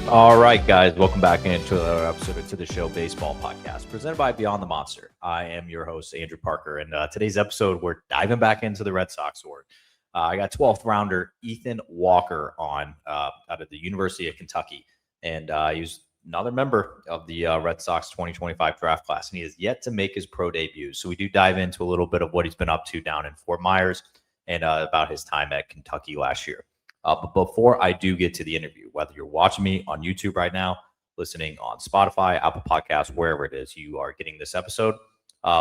All right, guys, welcome back into another episode of To The Show Baseball Podcast, presented by Beyond the Monster. I am your host, Andrew Parker, and today's episode, we're diving back into the Red Sox world. I got 12th rounder Ethan Walker on out of the University of Kentucky, and he's another member of the Red Sox 2025 draft class, and he has yet to make his pro debut. So we do dive into a little bit of what he's been up to down in Fort Myers and about his time at Kentucky last year. But before I do get to the interview, whether you're watching me on YouTube right now, listening on Spotify, Apple Podcasts, wherever it is you are getting this episode,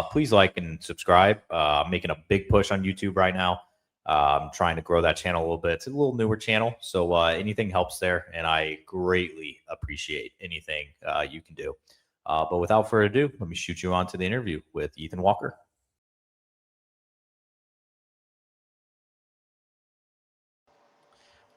please like and subscribe. I'm making a big push on YouTube right now. I'm trying to grow that channel a little bit. It's a little newer channel, so anything helps there, and I greatly appreciate anything you can do. But without further ado, let me shoot you on to the interview with Ethan Walker.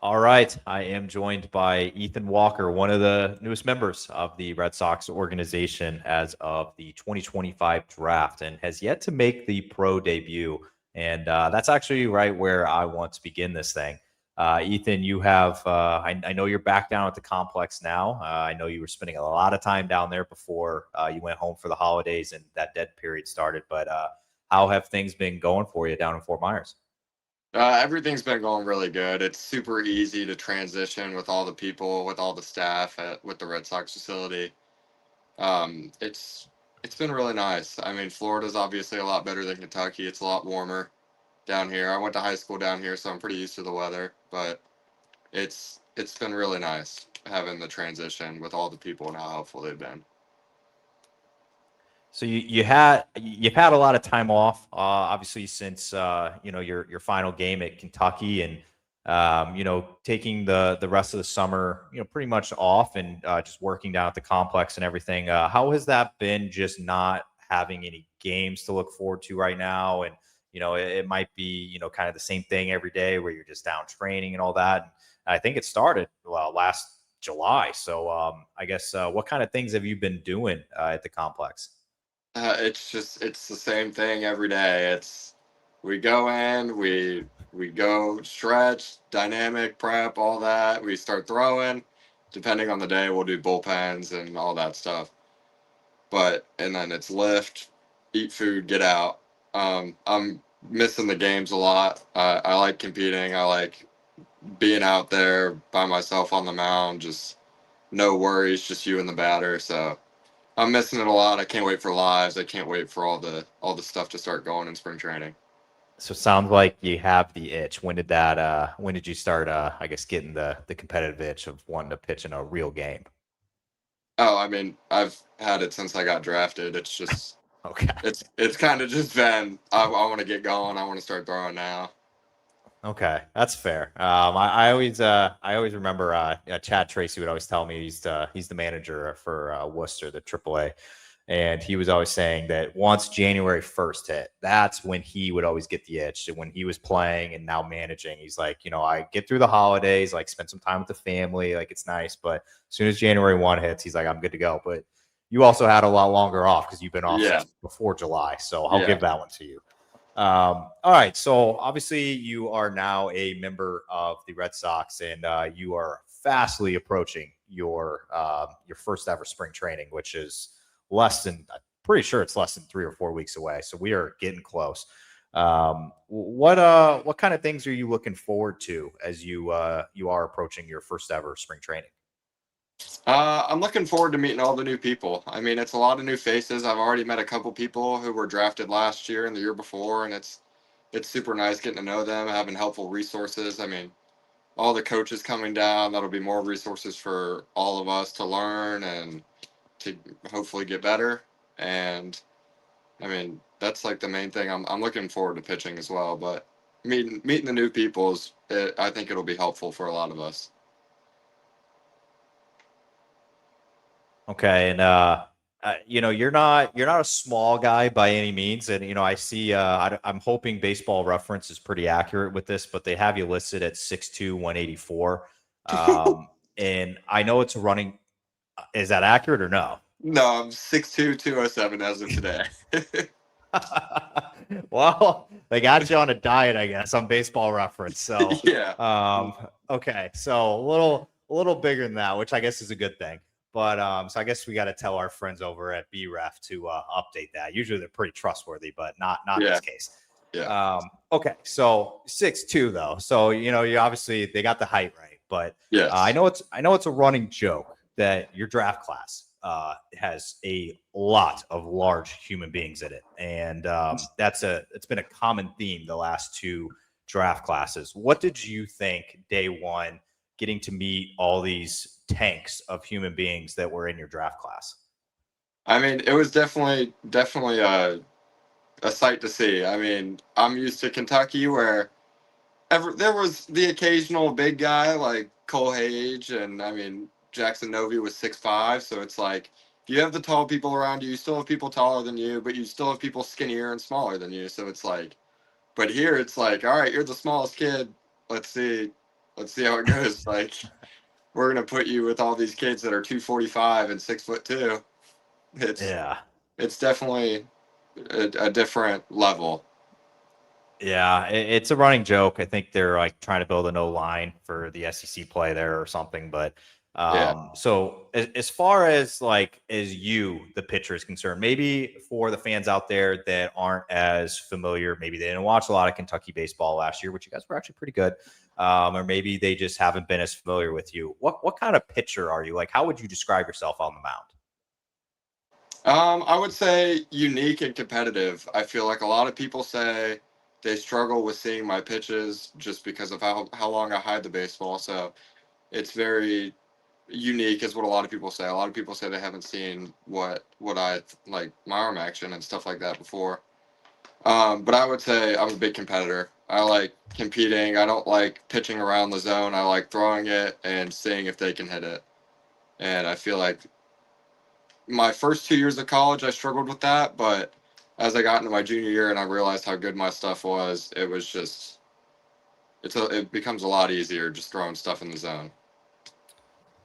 All right. I am joined by Ethan Walker, one of the newest members of the Red Sox organization as of the 2025 draft, and has yet to make the pro debut. And that's actually right where I want to begin this thing. Ethan, you have, I know you're back down at the complex now. I know you were spending a lot of time down there before you went home for the holidays and that dead period started. But how have things been going for you down in Fort Myers? Everything's been going really good. It's super easy to transition with all the people, with all the staff with the Red Sox facility. It's been really nice. I mean, Florida's obviously a lot better than Kentucky. It's a lot warmer down here. I went to high school down here, so I'm pretty used to the weather. But it's been really nice having the transition with all the people and how helpful they've been. So you've had a lot of time off, obviously since your final game at Kentucky, and taking the rest of the summer pretty much off and just working down at the complex and everything. How has that been? Just not having any games to look forward to right now, and it might be kind of the same thing every day where you're just down training and all that. And I think it started last July. So I guess what kind of things have you been doing at the complex? It's the same thing every day. We go in, we go stretch, dynamic prep, all that. We start throwing. Depending on the day, we'll do bullpens and all that stuff. And then it's lift, eat food, get out. I'm missing the games a lot. I like competing. I like being out there by myself on the mound. Just no worries, just you and the batter. So I'm missing it a lot. I can't wait for lives. I can't wait for all the stuff to start going in spring training. So it sounds like you have the itch. When did you start I guess getting the competitive itch of wanting to pitch in a real game? Oh, I mean, I've had it since I got drafted. It's just Okay. it's kind of just been I want to get going. I want to start throwing now. Okay, that's fair. I always remember Chad Tracy would always tell me he's the manager for Worcester, the AAA, and he was always saying that once January 1st hit, that's when he would always get the itch. When he was playing and now managing, he's like, I get through the holidays, like spend some time with the family, like it's nice, but as soon as January 1 hits, he's like, I'm good to go. But you also had a lot longer off because you've been off since before July, so I'll give that one to you. All right. So obviously you are now a member of the Red Sox, and you are fastly approaching your first ever spring training, which is I'm pretty sure it's less than 3 or 4 weeks away. So we are getting close. What kind of things are you looking forward to as you are approaching your first ever spring training? I'm looking forward to meeting all the new people. I mean, it's a lot of new faces. I've already met a couple people who were drafted last year and the year before, and it's super nice getting to know them, having helpful resources. I mean, all the coaches coming down, that'll be more resources for all of us to learn and to hopefully get better. And I mean, that's like the main thing. I'm looking forward to pitching as well, but meeting the new people I think it'll be helpful for a lot of us. Okay, and you're not a small guy by any means, and I see. I'm hoping Baseball Reference is pretty accurate with this, but they have you listed at 6'2", 184, and I know it's running. Is that accurate or no? No, I'm 6'2", 207 as of today. Well, they got you on a diet, I guess, on Baseball Reference. So yeah. okay, so a little bigger than that, which I guess is a good thing. But so I guess we got to tell our friends over at BREF to update that. Usually they're pretty trustworthy, but not in Yeah. this case. Yeah. Okay, so 6'2" though. So you obviously they got the height right, but I Yes. know it's a running joke that your draft class has a lot of large human beings in it, and it's been a common theme the last two draft classes. What did you think day one, getting to meet all these tanks of human beings that were in your draft class? I mean, it was definitely a sight to see. I mean, I'm used to Kentucky where there was the occasional big guy like Cole Hage, and I mean Jackson Novi was 6'5", so it's like you have the tall people around you. You still have people taller than you, but you still have people skinnier and smaller than you. So it's like, but here it's like, all right, you're the smallest kid. Let's see how it goes. Like we're gonna put you with all these kids that are 245 and 6'2". It's Yeah. it's definitely a different level. Yeah, it's a running joke. I think they're like trying to build a no line for the SEC play there or something. But Yeah. so as far as like as you, the pitcher, is concerned, maybe for the fans out there that aren't as familiar, maybe they didn't watch a lot of Kentucky baseball last year, which you guys were actually pretty good, or maybe they just haven't been as familiar with you. What kind of pitcher are you? Like, how would you describe yourself on the mound? I would say unique and competitive. I feel like a lot of people say they struggle with seeing my pitches just because of how long I hide the baseball. So it's very unique, is what a lot of people say. A lot of people say they haven't seen what I like my arm action and stuff like that before. But I would say I'm a big competitor. I like competing. I don't like pitching around the zone. I like throwing it and seeing if they can hit it. And I feel like my first 2 years of college, I struggled with that, but as I got into my junior year and I realized how good my stuff was, it was just it becomes a lot easier just throwing stuff in the zone.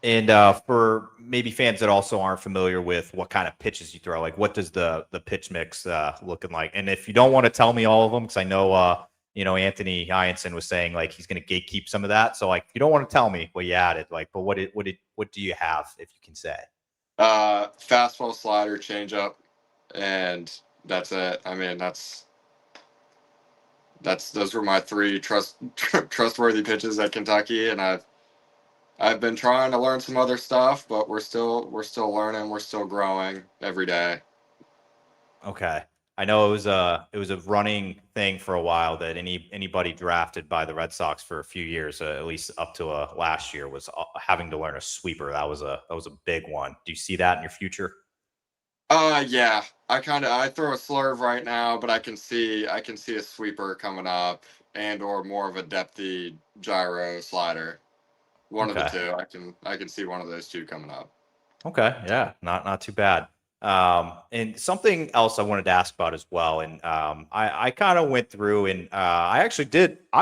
And for maybe fans that also aren't familiar with what kind of pitches you throw, like what does the pitch mix looking like? And if you don't want to tell me all of them, because I know Anthony Hyanson was saying like he's going to gatekeep some of that. So like, if you don't want to tell me what you added, like, but what do you have if you can say? Fastball, slider, changeup, and that's it. I mean, that's those were my three trustworthy pitches at Kentucky, and I've been trying to learn some other stuff, but we're still learning, we're still growing every day. Okay. I know it was a running thing for a while that anybody drafted by the Red Sox for a few years, at least up to last year, was having to learn a sweeper. That was a big one. Do you see that in your future? Yeah. I throw a slurve right now, but I can see a sweeper coming up and or more of a depthy gyro slider. One of the Okay. two. I can see one of those two coming up. Okay, yeah, not too bad. And something else I wanted to ask about as well, and I kind of went through and I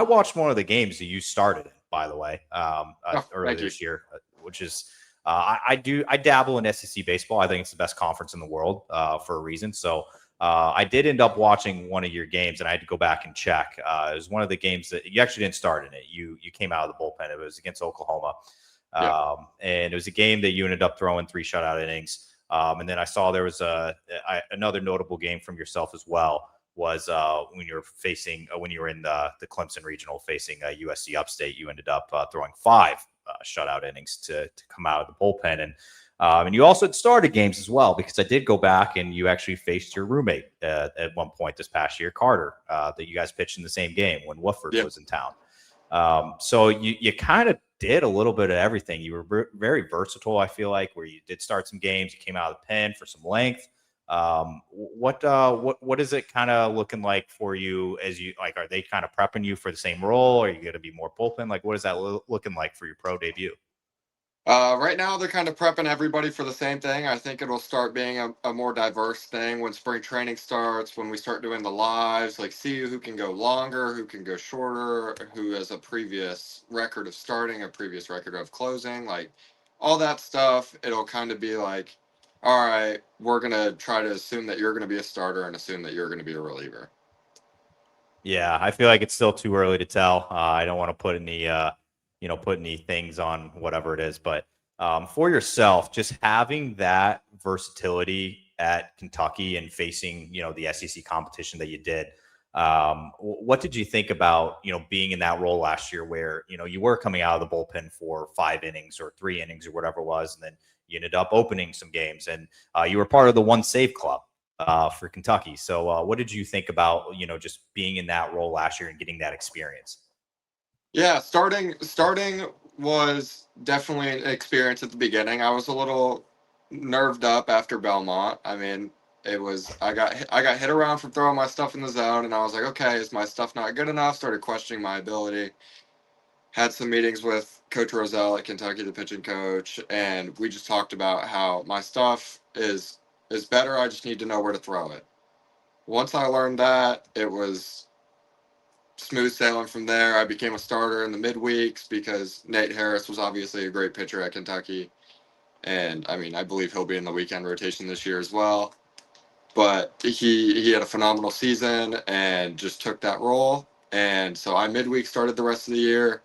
watched one of the games that you started in, by the way, Oh, earlier thank you. this year, which is I dabble in SEC baseball. I think it's the best conference in the world for a reason. So I did end up watching one of your games, and I had to go back and check. It was one of the games that you actually didn't start in it. You came out of the bullpen. It was against Oklahoma. Yeah. And it was a game that you ended up throwing 3 shutout innings. And then I saw there was another notable game from yourself as well was when you were in the Clemson regional facing USC Upstate. You ended up throwing 5 shutout innings to come out of the bullpen. And you also had started games as well, because I did go back and you actually faced your roommate at one point this past year, Carter, that you guys pitched in the same game when Woodford Yeah. was in town. So you kind of did a little bit of everything. You were very versatile, I feel like, where you did start some games. You came out of the pen for some length. What is it kind of looking like for you as you like? Are they kind of prepping you for the same role? Are you going to be more bullpen? Like, what is that looking like for your pro debut? Right now, they're kind of prepping everybody for the same thing. I think it'll start being a more diverse thing when spring training starts, when we start doing the lives, like see who can go longer, who can go shorter, who has a previous record of starting, a previous record of closing, like all that stuff. It'll kind of be like, all right, we're going to try to assume that you're going to be a starter and assume that you're going to be a reliever. Yeah, I feel like it's still too early to tell. I don't want to put any put any things on whatever it is. But for yourself, just having that versatility at Kentucky and facing, the SEC competition that you did, what did you think about, being in that role last year where, you were coming out of the bullpen for 5 innings or 3 innings or whatever it was, and then you ended up opening some games, and you were part of the one save club for Kentucky. So what did you think about, just being in that role last year and getting that experience? Yeah, starting was definitely an experience at the beginning. I was a little nerved up after Belmont. I mean, I got hit around for throwing my stuff in the zone, and I was like, okay, is my stuff not good enough? Started questioning my ability. Had some meetings with Coach Roselle at Kentucky, the pitching coach, and we just talked about how my stuff is better. I just need to know where to throw it. Once I learned that, it was smooth sailing from there. I became a starter in the midweeks because Nate Harris was obviously a great pitcher at Kentucky. And I mean, I believe he'll be in the weekend rotation this year as well. But he had a phenomenal season and just took that role. And so I midweek started the rest of the year.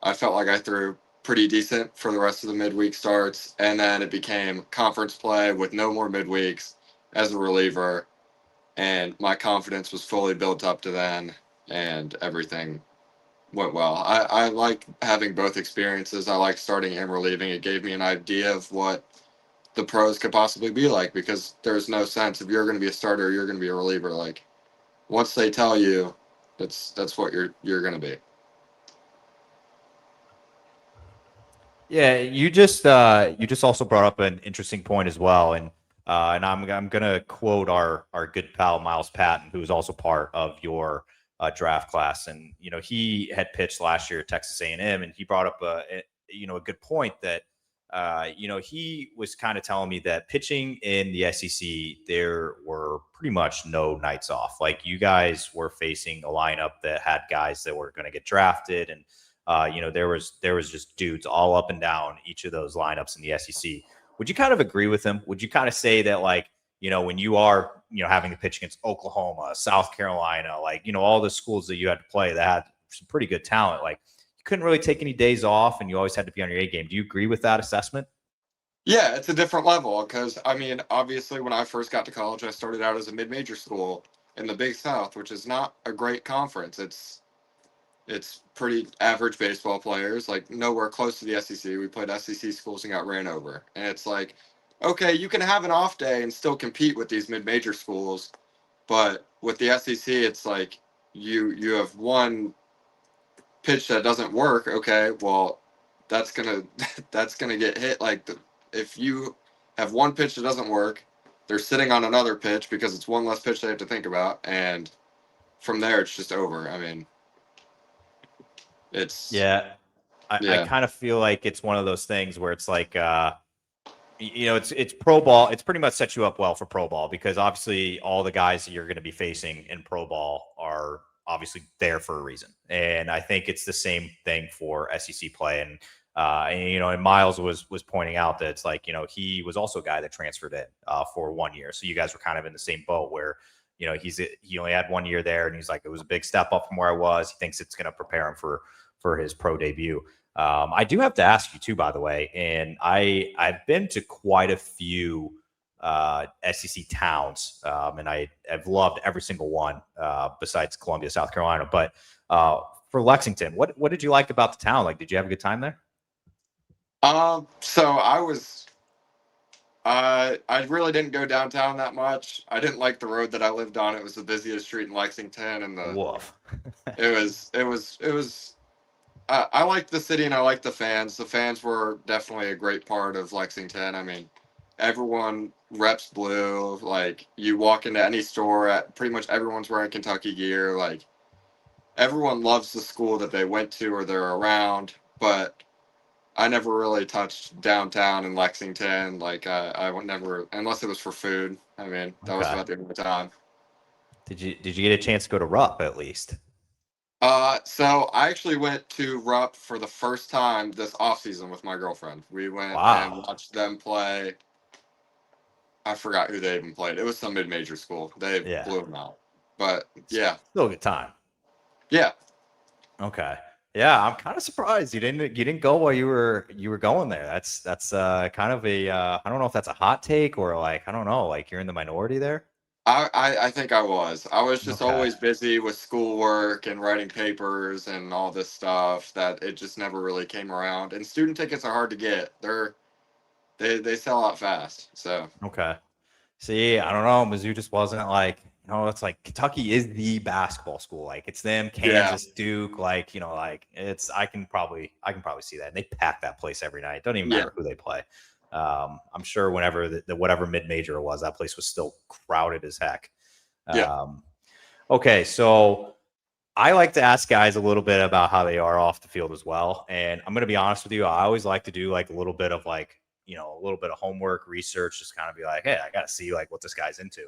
I felt like I threw pretty decent for the rest of the midweek starts. And then it became conference play with no more midweeks as a reliever. And my confidence was fully built up to then, and everything went well. I like having both experiences. I like starting and relieving. It gave me an idea of what the pros could possibly be like, because there's no sense if you're going to be a starter or you're going to be a reliever. Like, once they tell you, that's what you're going to be. Yeah, you just also brought up an interesting point as well, and I'm gonna quote our good pal Miles Patton, who is also part of your draft class, and he had pitched last year at Texas A&M, and he brought up a good point that he was kind of telling me that pitching in the SEC there were pretty much no nights off. Like, you guys were facing a lineup that had guys that were going to get drafted, and there was just dudes all up and down each of those lineups in the SEC. Would you kind of agree with him? Would you kind of say that, like, when you are, having to pitch against Oklahoma, South Carolina, like, all the schools that you had to play that had some pretty good talent, like, you couldn't really take any days off and you always had to be on your A game. Do you agree with that assessment? Yeah, it's a different level because, I mean, obviously, when I first got to college, I started out as a mid-major school in the Big South, which is not a great conference. It's pretty average baseball players, like nowhere close to the SEC. We played SEC schools and got ran over. And it's like, okay, you can have an off day and still compete with these mid-major schools, but with the SEC, it's like you have one pitch that doesn't work. Okay, well, that's gonna that's gonna get hit. Like, if you have one pitch that doesn't work, they're sitting on another pitch because it's one less pitch they have to think about, and from there it's just over. I mean, it's Yeah. I yeah. kind of feel like it's one of those things where it's like, it's pro ball. It's pretty much set you up well for pro ball because obviously all the guys that you're going to be facing in pro ball are obviously there for a reason. And I think it's the same thing for SEC play. And Miles was pointing out that it's like, he was also a guy that transferred in for 1 year. So you guys were kind of in the same boat where, he only had 1 year there, and he's like, it was a big step up from where I was. He thinks it's going to prepare him for his pro debut. I do have to ask you too, by the way, and I've been to quite a few SEC towns, and I've loved every single one besides Columbia, South Carolina. But for Lexington, what did you like about the town? Like, did you have a good time there? So I really didn't go downtown that much. I didn't like the road that I lived on. It was the busiest street in Lexington, and Woof. it was. I liked the city and I liked the fans. The fans were definitely a great part of Lexington. I mean, everyone reps blue. Like, you walk into any store, at pretty much everyone's wearing Kentucky gear. Like, everyone loves the school that they went to or they're around. But I never really touched downtown in Lexington. Like, I would never, unless it was for food. I mean, that was Okay. about the only time. Did you get a chance to go to Rupp at least? So I actually went to Rupp for the first time this off season with my girlfriend. We went and Wow. watched them play. I forgot who they even played. It was some mid-major school. They Yeah. blew them out. But yeah, Still a good time. yeah. Okay. Yeah, I'm kind of surprised you didn't go while you were going there. That's kind of a I don't know if that's a hot take or like I don't know, like you're in the minority there. I think I was. I was just Okay. always busy with schoolwork and writing papers and all this stuff that it just never really came around. And student tickets are hard to get. They sell out fast. So Okay. See, I don't know. Mizzou just wasn't like, it's like Kentucky is the basketball school. Like it's them, yeah, Kansas, Duke, like, like it's I can probably see that. And they pack that place every night. It doesn't even yeah, matter who they play. I'm sure whenever the whatever mid-major it was, that place was still crowded as heck. yeah, Um, okay, so I like to ask guys a little bit about how they are off the field as well. And I'm going to be honest with you. I always like to do like a little bit of like, a little bit of homework research, just kind of be like, hey, I got to see like what this guy's into.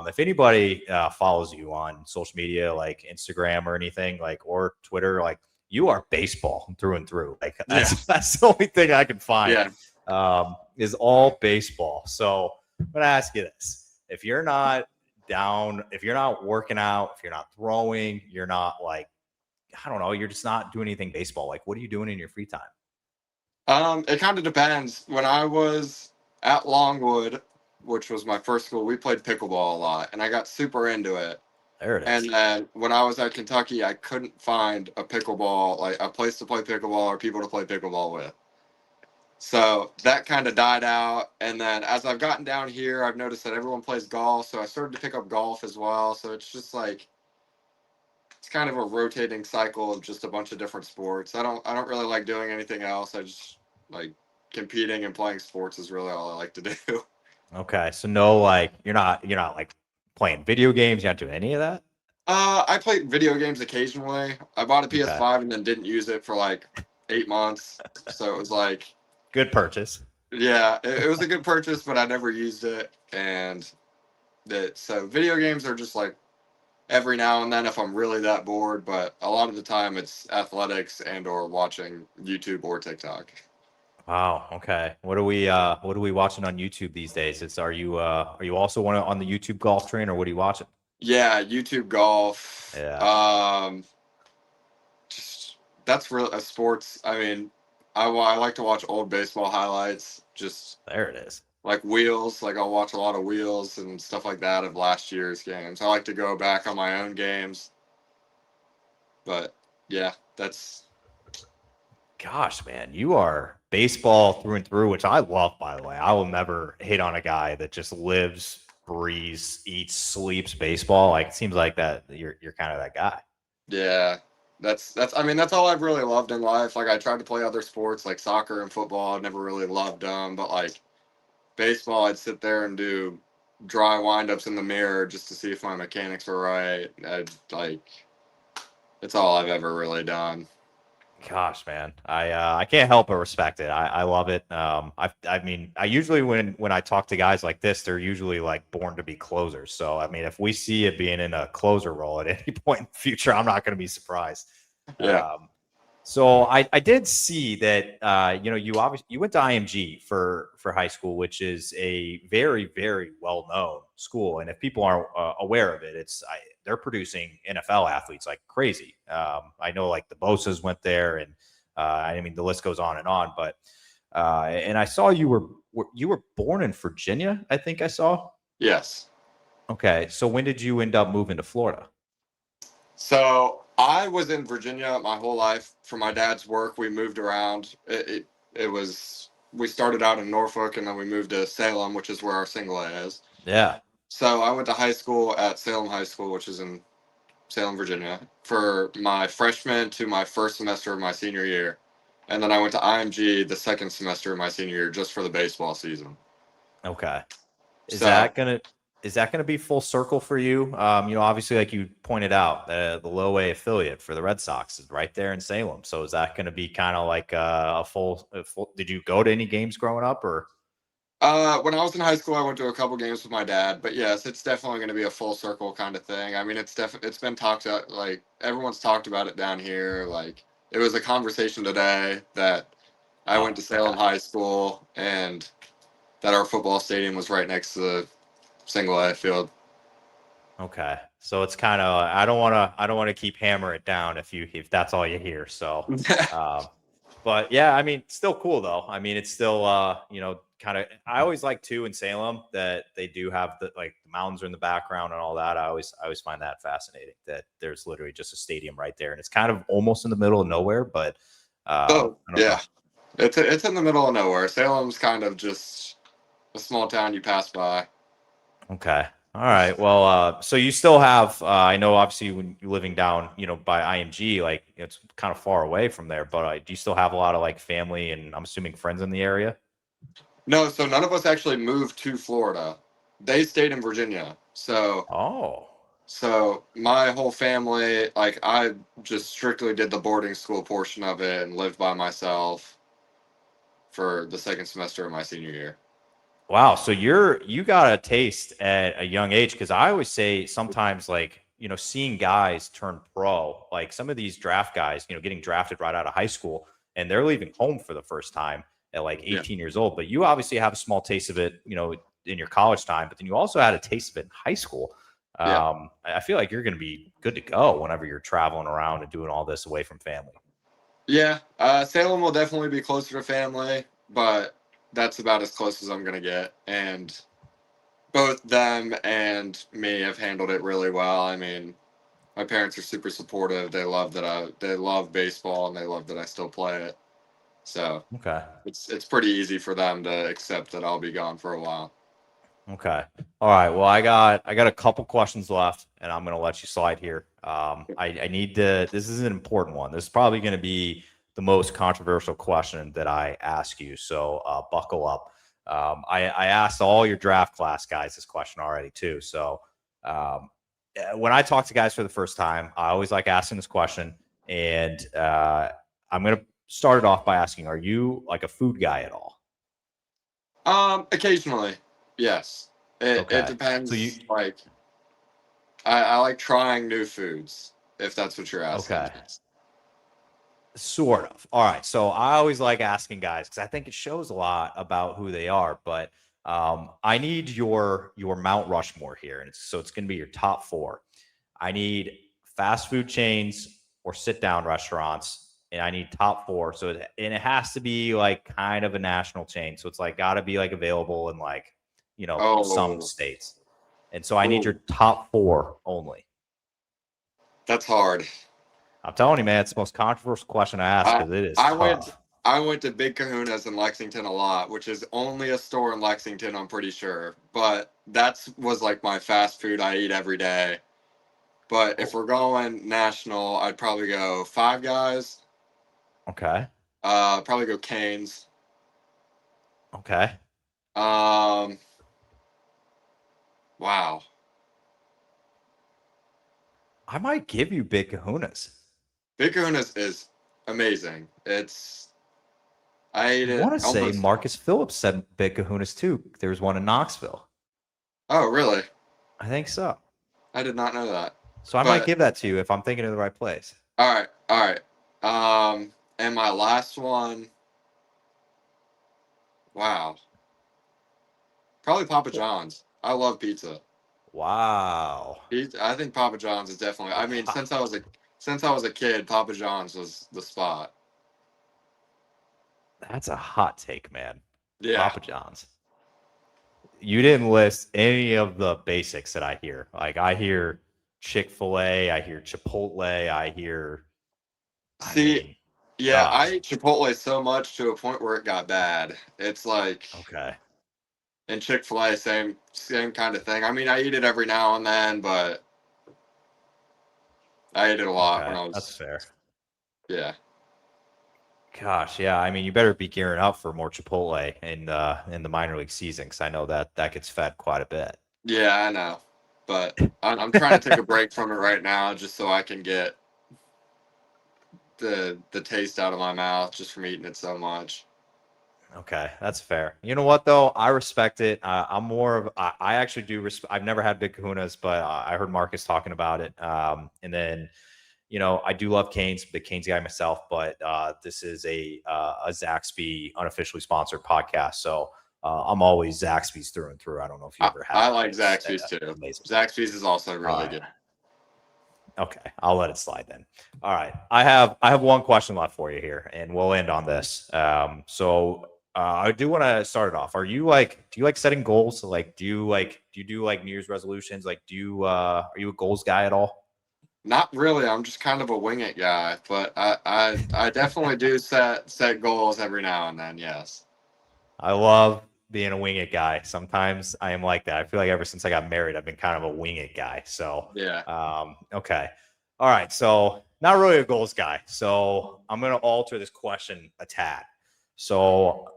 If anybody follows you on social media, like Instagram or anything, like, or Twitter, like you are baseball through and through. Like yeah, that's the only thing I can find yeah. is all baseball. So I'm going to ask you this. If you're not working out, if you're not throwing, you're not like, I don't know, you're just not doing anything baseball. Like, what are you doing in your free time? It kind of depends. When I was at Longwood, which was my first school, we played pickleball a lot, and I got super into it. There it is. And then when I was at Kentucky, I couldn't find a pickleball, like a place to play pickleball or people to play pickleball with. So that kind of died out. And then as I've gotten down here, I've noticed that everyone plays golf. So I started to pick up golf as well. So it's just like, it's kind of a rotating cycle of just a bunch of different sports. I don't really like doing anything else. I just like competing and playing sports is really all I like to do. Okay. So no, like you're not like playing video games. You're not doing any of that. I play video games occasionally. I bought a Okay. PS5 and then didn't use it for like 8 months. So it was like, Good purchase. yeah, it was a good purchase, but I never used it. And so video games are just like every now and then if I'm really that bored, but a lot of the time it's athletics and or watching YouTube or TikTok. Wow. Okay. What are we watching on YouTube these days? Are you also on the YouTube golf train or what are you watching? Yeah, YouTube golf. Yeah. Just that's real sports. I mean, I like to watch old baseball highlights. Just There it is. like wheels. Like I'll watch a lot of wheels and stuff like that of last year's games. I like to go back on my own games. But yeah, that's Gosh, man, you are baseball through and through, which I love, by the way. I will never hate on a guy that just lives, breathes, eats, sleeps baseball. Like it seems like that you're kind of that guy. yeah. That's I mean that's all I've really loved in life. Like I tried to play other sports like soccer and football. I've never really loved them, but like baseball, I'd sit there and do dry windups in the mirror just to see if my mechanics were right. I'd like it's all I've ever really done. Gosh, man, I can't help but respect it. I love it. I mean, I usually when I talk to guys like this, they're usually like born to be closers. So I mean, if we see it being in a closer role at any point in the future, I'm not going to be surprised. Yeah. So I did see that you went to IMG for high school, which is a very very well known school, and if people aren't aware of it, they're producing NFL athletes like crazy. I know like the Bosa's went there, and I mean the list goes on and on. But and I saw you were born in Virginia. I think I saw. Yes. Okay, so when did you end up moving to Florida? So I was in Virginia my whole life. For my dad's work, we moved around. It was we started out in Norfolk and then we moved to Salem, which is where our single A is. Yeah. So I went to high school at Salem High School, which is in Salem, Virginia, for my freshman to my first semester of my senior year. And then I went to IMG the second semester of my senior year just for the baseball season. Okay. Is So that gonna is that gonna be full circle for you? Obviously, like you pointed out, the low A affiliate for the Red Sox is right there in Salem. So is that gonna be kind of like a full? Did you go to any games growing up, or when I was in high school, I went to a couple games with my dad. But yes, it's definitely going to be a full circle kind of thing. I mean, it's been talked about, like everyone's talked about it down here. Like it was a conversation today that I went oh, to Salem okay, High School and that our football stadium was right next to the single A field. okay. So it's kind of I don't want to keep hammering it down if that's all you hear. So, but yeah, I mean, still cool though. I mean, it's still kind of. I always like too in Salem that they do have the mountains are in the background and all that. I always find that fascinating that there's literally just a stadium right there, and it's kind of almost in the middle of nowhere. But Oh, I don't yeah. know. It's in the middle of nowhere. Salem's kind of just a small town you pass by. Okay. All right. Well, so you still have, I know obviously when you're living down, by IMG, like it's kind of far away from there, but do you still have a lot of like family and I'm assuming friends in the area? No, so none of us actually moved to Florida. They stayed in Virginia. Oh, So my whole family, like I just strictly did the boarding school portion of it and lived by myself for the second semester of my senior year. wow. So you got a taste at a young age. Cause I always say sometimes like, seeing guys turn pro, like some of these draft guys, getting drafted right out of high school and they're leaving home for the first time at like Yeah. 18 years old. But you obviously have a small taste of it, in your college time, but then you also had a taste of it in high school. Yeah. I feel like you're going to be good to go whenever you're traveling around and doing all this away from family. Yeah. Salem will definitely be closer to family, but that's about as close as I'm gonna get. And both them and me have handled it really well. I mean, my parents are super supportive. They love baseball and they love that I still play it. So Okay. it's pretty easy for them to accept that I'll be gone for a while. Okay. All right. Well, I got a couple questions left, and I'm gonna let you slide here. I need to. This is an important one. This is probably going to be the most controversial question that I ask you. So buckle up. I asked all your draft class guys this question already too. So when I talk to guys for the first time, I always like asking this question, and I'm gonna start it off by asking: Are you like a food guy at all? Occasionally, yes. It Okay. So depends. you Like I like trying new foods, if that's what you're asking. okay. Sort of. All right. So I always like asking guys because I think it shows a lot about who they are. But I need your Mount Rushmore here, and so it's going to be your top four. I need fast food chains or sit down restaurants, and I need top four. So and it has to be like kind of a national chain. So it's like got to be like available in like some Oh, states. And so I need oh, your top four only. that's hard. I'm telling you, man, it's the most controversial question I ask I because it is I went tough. I went to Big Kahuna's in Lexington a lot, which is only a store in Lexington, I'm pretty sure. But that's was like my fast food I eat every day. But if we're going national, I'd probably go Five Guys. Okay. Probably go Cane's. Okay. Um, wow. I might give you Big Kahuna's. Big Kahuna's is amazing. I I ate it want to say almost. Marcus Phillips said Big Kahuna's too. There's one in Knoxville. Oh, really? I think so. I did not know that. So I might But give that to you if I'm thinking of the right place. all right. And my last one, wow, probably Papa John's. I love pizza. Wow. I think Papa John's is definitely. I mean, Wow. since I was a kid, Papa John's was the spot. That's a hot take, man. Yeah. Papa John's. You didn't list any of the basics that I hear. Like I hear Chick-fil-A, I hear Chipotle, I See, mean, yeah, I gosh. ate Chipotle so much to a point where it got bad. It's like, Okay. and Chick-fil-A, same kind of thing. I mean, I eat it every now and then, but I ate it a lot when Okay. I That's was, fair. yeah. Gosh, yeah. I mean, you better be gearing up for more Chipotle in the minor league season because I know that gets fed quite a bit. Yeah, I know. But I'm trying to take a break from it right now just so I can get the taste out of my mouth just from eating it so much. Okay, that's fair. You know what though? I respect it. I'm more of I actually do. I've never had Big Kahuna's, but I heard Marcus talking about it. And then I do love Canes, big Canes guy myself. But this is a Zaxby unofficially sponsored podcast, so I'm always Zaxby's through and through. I don't know if you ever I had it. like It's Zaxby's too. amazing. Zaxby's is also really Uh, good. Okay, I'll let it slide then. All right, I have one question left for you here, and we'll end on this. I do want to start it off. Do you like setting goals? Like, do you do like New Year's resolutions? Like, are you a goals guy at all? Not really. I'm just kind of a wing it guy, but I definitely do set goals every now and then. Yes. I love being a wing it guy. Sometimes I am like that. I feel like ever since I got married, I've been kind of a wing it guy. So, Yeah. okay. All right. So, not really a goals guy. So, I'm going to alter this question a tad. So,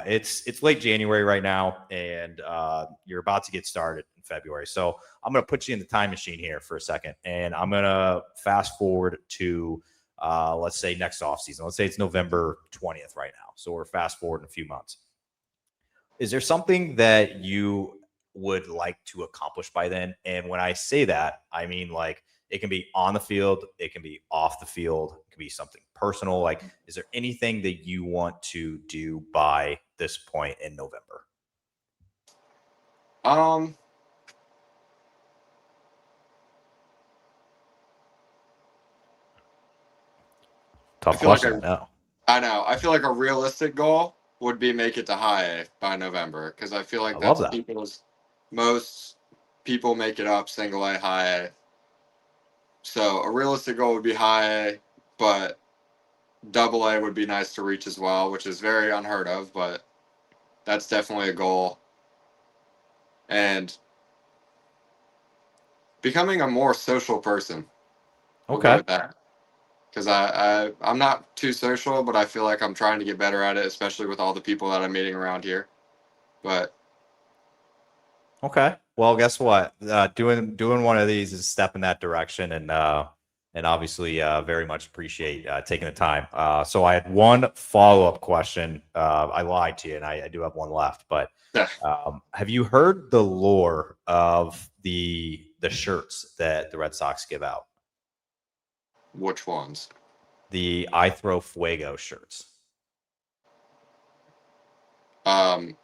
it's late January right now, and you're about to get started in February. So, I'm going to put you in the time machine here for a second, and I'm going to fast forward to let's say next off season. Let's say it's November 20th right now. So, we're fast forward in a few months. Is there something that you would like to accomplish by then? And when I say that, I mean like it can be on the field, it can be off the field, it can be something personal. Like, is there anything that you want to do by this point in November? Um, I Tough feel like question, I know. I know. I feel like a realistic goal would be make it to high A by November because I feel I like love that's that. most people make it up single A, high A. So a realistic goal would be high A, but double A would be nice to reach as well, which is very unheard of, but that's definitely a goal. And becoming a more social person. We'll go Okay. with that. Because I'm not too social, but I feel like I'm trying to get better at it, especially with all the people that I'm meeting around here. But Okay. Well, guess what? Doing one of these is a step in that direction, and obviously very much appreciate taking the time. So I had one follow up question. I lied to you, and I do have one left. But yeah, have you heard the lore of the shirts that the Red Sox give out? which ones? The I Throw Fuego shirts. Um,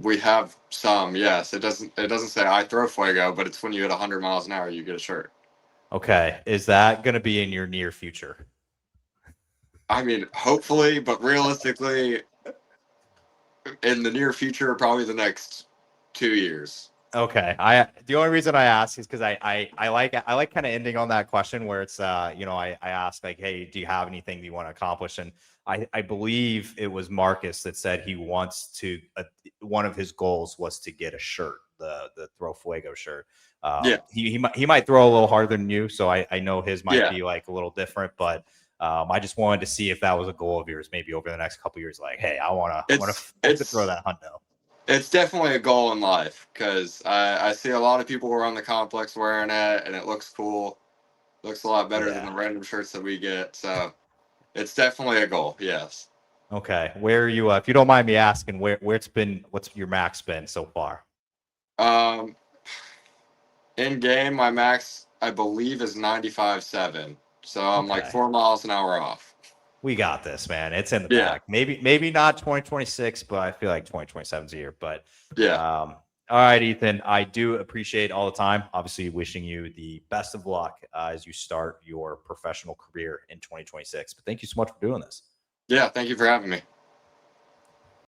we have some. Yes, it doesn't say I throw fuego, but it's when you hit 100 miles an hour, you get a shirt. Okay, is that going to be in your near future? I mean, hopefully, but realistically, in the near future, probably the next 2 years. Okay. The only reason I ask is because I like kind of ending on that question where it's I ask like, hey, do you have anything you want to accomplish? And I believe it was Marcus that said he wants to one of his goals was to get a shirt, the Throw Fuego shirt. Yeah, He might throw a little harder than you, so I know his might yeah. be like a little different, but I just wanted to see if that was a goal of yours, maybe over the next couple of years. Like, hey, I want It's to throw it's that hundo. it's definitely a goal in life because I see a lot of people around the complex wearing it, and it looks cool. Looks a lot better than Yeah. the random shirts that we get. So it's definitely a goal. Yes. Okay. Where are you? If you don't mind me asking, what's your max been so far? Um, in game, my max I believe is 95.7. So I'm like Okay. 4 miles an hour off. We got this, man. It's in the Yeah. bag. Maybe not 2026, but I feel like 2027 is a year. But Yeah. all right, Ethan. I do appreciate all the time. Obviously, wishing you the best of luck as you start your professional career in 2026. But thank you so much for doing this. Yeah. Thank you for having me.